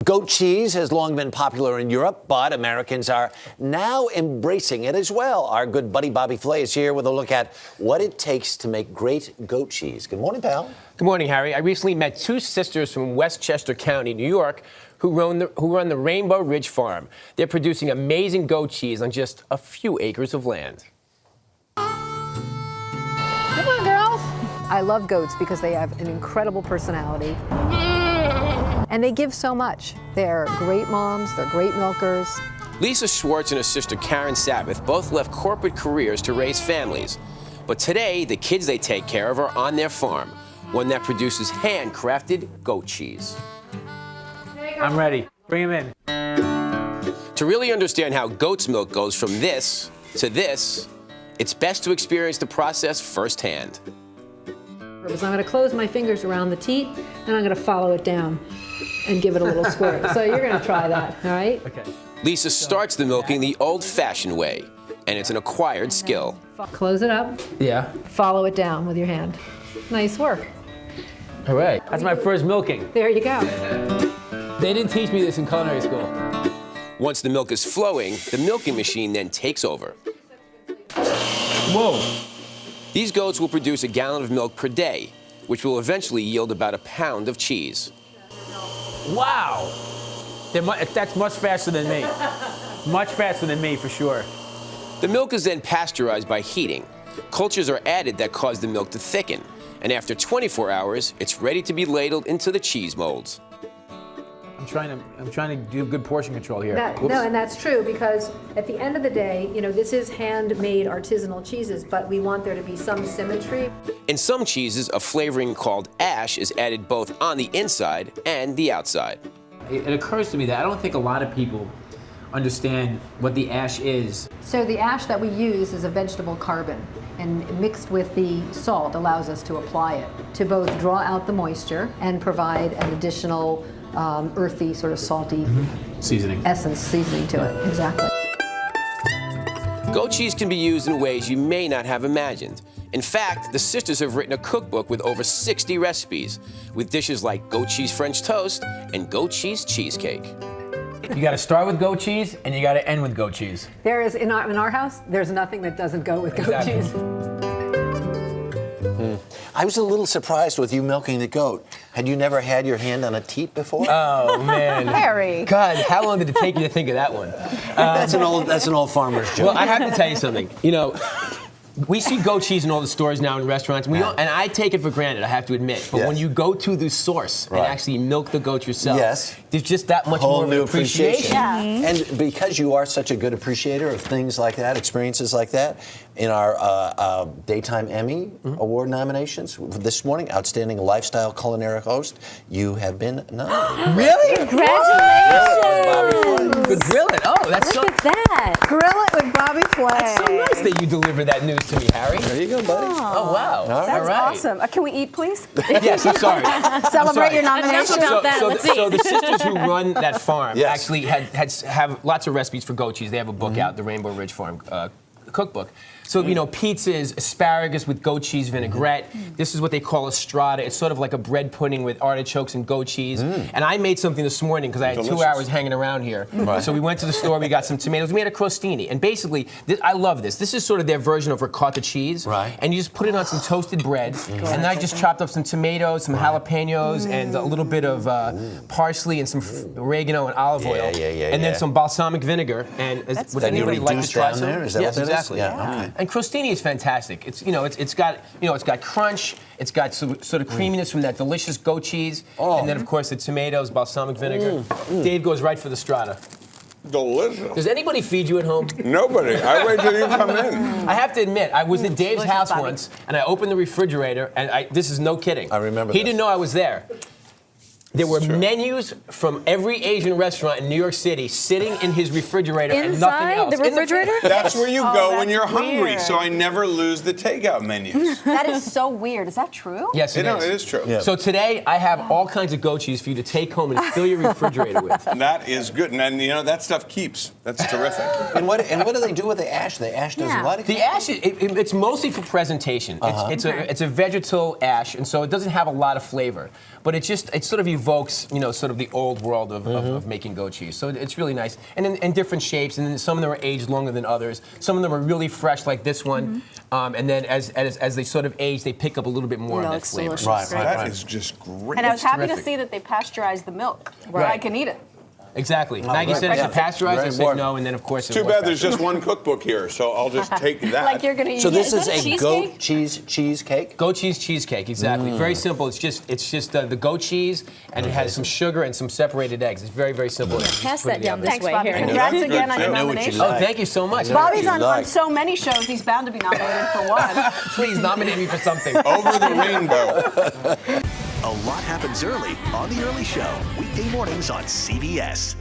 Goat cheese has long been popular in Europe, but Americans are now embracing it as well. Our good buddy Bobby Flay is here with a look at what it takes to make great goat cheese. Good morning, pal. Good morning, Harry. I recently met two sisters from Westchester County, New York, who run the Rainbow Ridge Farm. They're producing amazing goat cheese on just a few acres of land. Come on, girls. I love goats because they have an incredible personality. And they give so much. They're great moms, they're great milkers. Lisa Schwartz and her sister Karen Sabbath both left corporate careers to raise families. But today, the kids they take care of are on their farm, one that produces handcrafted goat cheese. I'm ready. Bring him in. To really understand how goat's milk goes from this to this, it's best to experience the process firsthand. I'm going to close my fingers around the teat, and I'm going to follow it down and give it a little squirt. So you're going to try that, all right? Okay. Lisa starts the milking the old-fashioned way, and it's an acquired skill. Close it up. Yeah. Follow it down with your hand. Nice work. All right. That's my first milking. There you go. They didn't teach me this in culinary school. Once the milk is flowing, the milking machine then takes over. Whoa. These goats will produce a gallon of milk per day, which will eventually yield about a pound of cheese. Wow. That's much faster than me. Much faster than me, for sure. The milk is then pasteurized by heating. Cultures are added that cause the milk to thicken, and after 24 hours, it's ready to be ladled into the cheese molds. I'm trying to do good portion control here. No, and that's true because at the end of the day, you know, this is handmade artisanal cheeses, but we want there to be some symmetry. In some cheeses, a flavoring called ash is added both on the inside and the outside. It occurs to me that I don't think a lot of people understand what the ash is. So the ash that we use is a vegetable carbon, and mixed with the salt allows us to apply it to both draw out the moisture and provide an additional earthy, sort of salty Seasoning. seasoning to it. Exactly. Goat cheese can be used in ways you may not have imagined. In fact, the sisters have written a cookbook with over 60 recipes, with dishes like goat cheese French toast and goat cheese cheesecake. You got to start with goat cheese, and you got to end with goat cheese. There is, in our house, there's nothing that doesn't go with goat Exactly. cheese. I was a little surprised with you milking the goat. Had you never had your hand on a teat before? Oh, man. Harry. God, how long did it take you to think of that one? That's an old farmer's joke. Well, I have to tell you something. You know, we see goat cheese in all the stores now in restaurants, and I take it for granted, I have to admit. But when you go to the source and actually milk the goat yourself, there's just that much more of an appreciation. Yeah. And because you are such a good appreciator of things like that, experiences like that, in our Daytime Emmy Award nominations this morning, Outstanding Lifestyle Culinary Host, you have been nominated. Really? Congratulations! Good grilling. Oh, that's Look at that. Grill it with Bobby Flay. so nice that you deliver that news to me, Harry. There you go, buddy. Oh, wow. All That's right. awesome. Can we eat, please? Yes, I'm sorry. Celebrate your Enough nomination. about that. Let's eat. So the sisters who run that farm Yes. actually have lots of recipes for goat cheese. They have a book out, the Rainbow Ridge Farm cookbook. So, you know, pizzas, asparagus with goat cheese vinaigrette. This is what they call a strata. It's sort of like a bread pudding with artichokes and goat cheese. And I made something this morning because I had 2 hours hanging around here. So we went to the store, we got some tomatoes, we made a crostini. And basically, I love this. This is sort of their version of ricotta cheese. Right. And you just put it on some toasted bread. And then I just chopped up some tomatoes, some jalapenos, and a little bit of parsley and some oregano and olive oil. And then some balsamic vinegar. And would Then you anybody like to reduced try down some? there? Is that Yes, what that is? exactly. Yeah, okay. And crostini is fantastic. It's it's got crunch. It's got some sort of creaminess from that delicious goat cheese, and then of course the tomatoes, balsamic vinegar. Dave goes right for the strata. Delicious. Does anybody feed you at home? Nobody. I wait till you come in. I have to admit, I was at Dave's Delicious, house Bobby. once, and I opened the refrigerator, and this is no kidding. I remember He this. didn't know I was there. There were menus from every Asian restaurant in New York City sitting in his refrigerator and nothing Inside else. the refrigerator? That's where you go when that's you're hungry, weird. so I never lose the takeout menus. That is so weird. Is that true? Yes, it No, is. it is true. Yeah. So today I have all kinds of goat cheese for you to take home and fill your refrigerator with. That is good, and you know that stuff keeps. That's terrific. And what do they do with the ash? The ash does Yeah. what? The ash, it's mostly for presentation. It's a vegetal ash, and so it doesn't have a lot of flavor. But it's sort of evokes, sort of the old world of making goat cheese. So it's really nice. And in different shapes, and then some of them are aged longer than others. Some of them are really fresh, like this one. And then as they sort of age, they pick up a little bit more of that it's flavor. delicious. That is just great. And I was happy to Terrific. see that they pasteurized the milk, so Right. I can eat it. Exactly. Maggie right. said I should Yeah. pasteurize. Very I said important. no, and then of course Too bad there's just one cookbook here, so I'll just take that. Like you're gonna eat. So this is that a cheesecake? goat cheese cheesecake? goat cheese cheesecake. Exactly. Very simple. It's just the goat cheese, and it has some sugar and some separated eggs. It's very, very simple. It's Pass put that in the down oven. this Thanks, way Bobby. here. Congrats That's again good, on too. your I know what you nomination. like. Oh, thank you so much. Bobby's you on like. so many shows. He's bound to be nominated for one. Please nominate me for something. Over the rainbow. A lot happens early on The Early Show, weekday mornings on CBS.